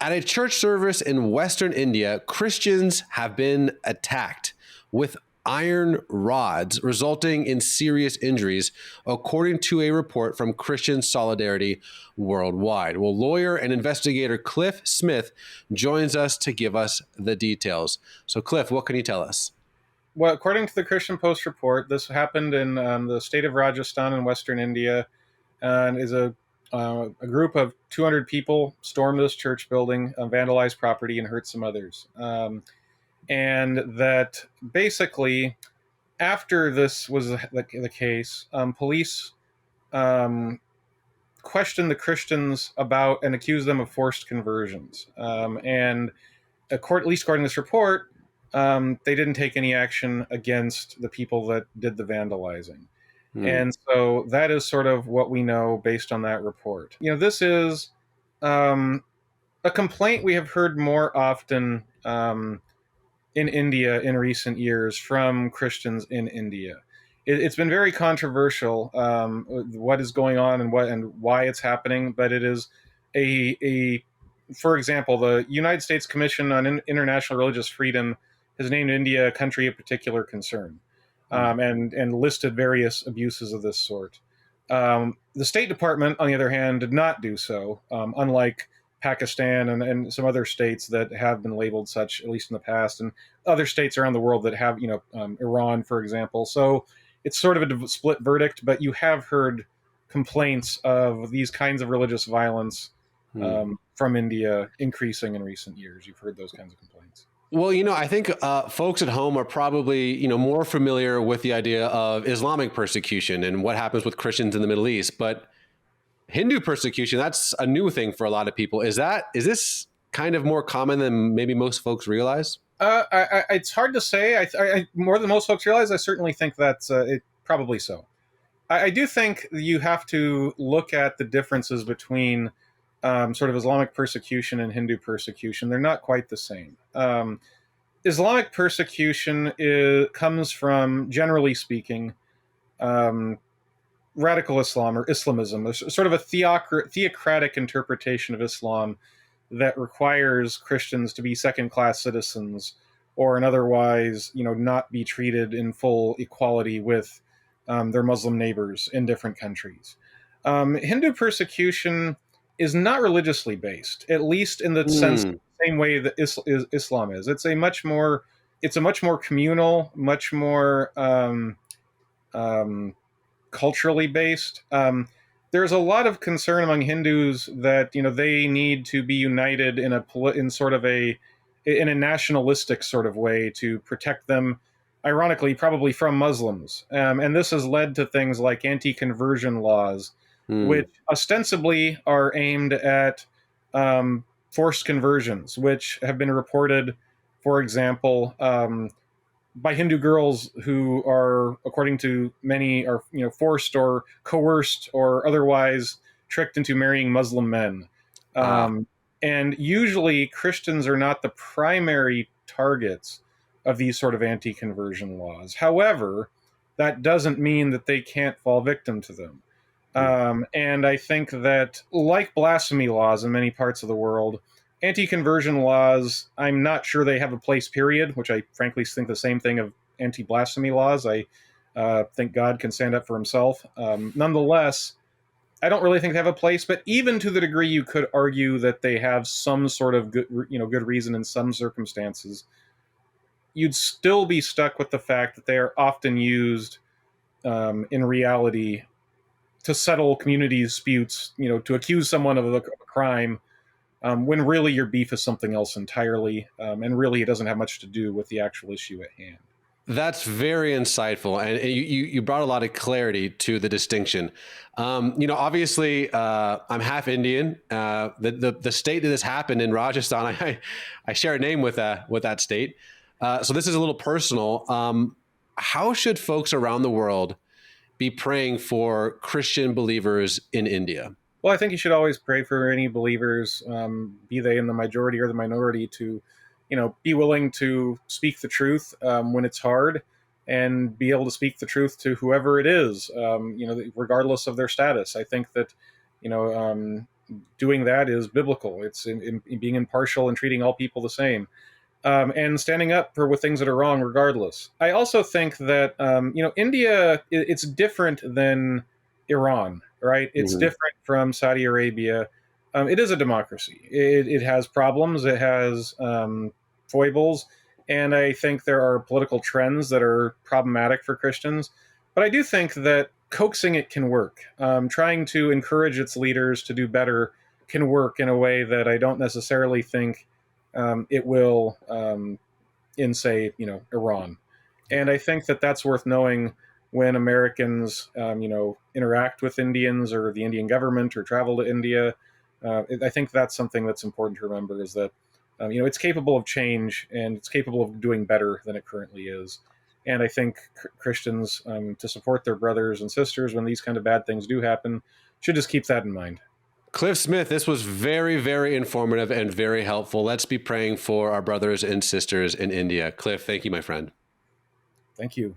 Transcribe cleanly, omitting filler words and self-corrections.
At a church service in Western India, Christians have been attacked with iron rods, resulting in serious injuries, according to a report from Christian Solidarity Worldwide. Well, lawyer and investigator Cliff Smith joins us to give us the details. So, Cliff, what can you tell us? Well, according to the Christian Post report, this happened in the state of Rajasthan in Western India, and is a group of 200 people stormed this church building, vandalized property, and hurt some others. And that basically, after this was the case, police questioned the Christians about and accused them of forced conversions. And at least according to this report, they didn't take any action against the people that did the vandalizing. And so that is sort of what we know based on that report. This is a complaint we have heard more often in India in recent years from Christians in India. It's been very controversial what is going on and why it's happening, but it is for example, the United States Commission on International Religious Freedom has named India a country of particular concern, and listed various abuses of this sort. The State Department, on the other hand, did not do so, unlike Pakistan and some other states that have been labeled such, at least in the past, and other states around the world that have, Iran, for example. So it's sort of a split verdict, but you have heard complaints of these kinds of religious violence from India increasing in recent years. You've heard those kinds of complaints. Well, I think folks at home are probably, more familiar with the idea of Islamic persecution and what happens with Christians in the Middle East. But Hindu persecution, that's a new thing for a lot of people. Is this kind of more common than maybe most folks realize? It's hard to say. I more than most folks realize. I certainly think that's it. Probably so. I do think you have to look at the differences between sort of Islamic persecution and Hindu persecution. They're not quite the same. Islamic persecution comes from, generally speaking, radical Islam or Islamism, sort of a theocratic interpretation of Islam that requires Christians to be second-class citizens or otherwise, not be treated in full equality with their Muslim neighbors in different countries. Hindu persecution is not religiously based, at least in the sense, the same way that Islam is. It's a much more communal, much more culturally based. There's a lot of concern among Hindus that they need to be united in a nationalistic sort of way to protect them, ironically, probably from Muslims. And this has led to things like anti-conversion laws, which ostensibly are aimed at forced conversions, which have been reported, for example, by Hindu girls who are, according to many, are forced or coerced or otherwise tricked into marrying Muslim men. And usually Christians are not the primary targets of these sort of anti-conversion laws. However, that doesn't mean that they can't fall victim to them. And I think that, like blasphemy laws in many parts of the world, anti-conversion laws, I'm not sure they have a place, period, which I frankly think the same thing of anti-blasphemy laws. I think God can stand up for himself. Nonetheless, I don't really think they have a place, but even to the degree you could argue that they have some sort of good reason in some circumstances, you'd still be stuck with the fact that they are often used in reality to settle community disputes, to accuse someone of a crime, when really your beef is something else entirely, and really it doesn't have much to do with the actual issue at hand. That's very insightful, and you brought a lot of clarity to the distinction. Obviously, I'm half Indian. The state that this happened in, Rajasthan, I share a name with that state. So this is a little personal. How should folks around the world be praying for Christian believers in India? Well, I think you should always pray for any believers, be they in the majority or the minority, to, be willing to speak the truth when it's hard, and be able to speak the truth to whoever it is, regardless of their status. I think that, doing that is biblical. It's in being impartial and treating all people the same, and standing up for things that are wrong, regardless. I also think that India, it's different than Iran, right? It's Mhm. different from Saudi Arabia. It is a democracy. It has problems. It has foibles, and I think there are political trends that are problematic for Christians. But I do think that coaxing it can work. Trying to encourage its leaders to do better can work in a way that I don't necessarily think it will in, say, Iran. And I think that that's worth knowing when Americans, interact with Indians or the Indian government or travel to India. I think that's something that's important to remember, is that it's capable of change and it's capable of doing better than it currently is. And I think Christians, to support their brothers and sisters when these kind of bad things do happen, should just keep that in mind. Cliff Smith, this was very, very informative and very helpful. Let's be praying for our brothers and sisters in India. Cliff, thank you, my friend. Thank you.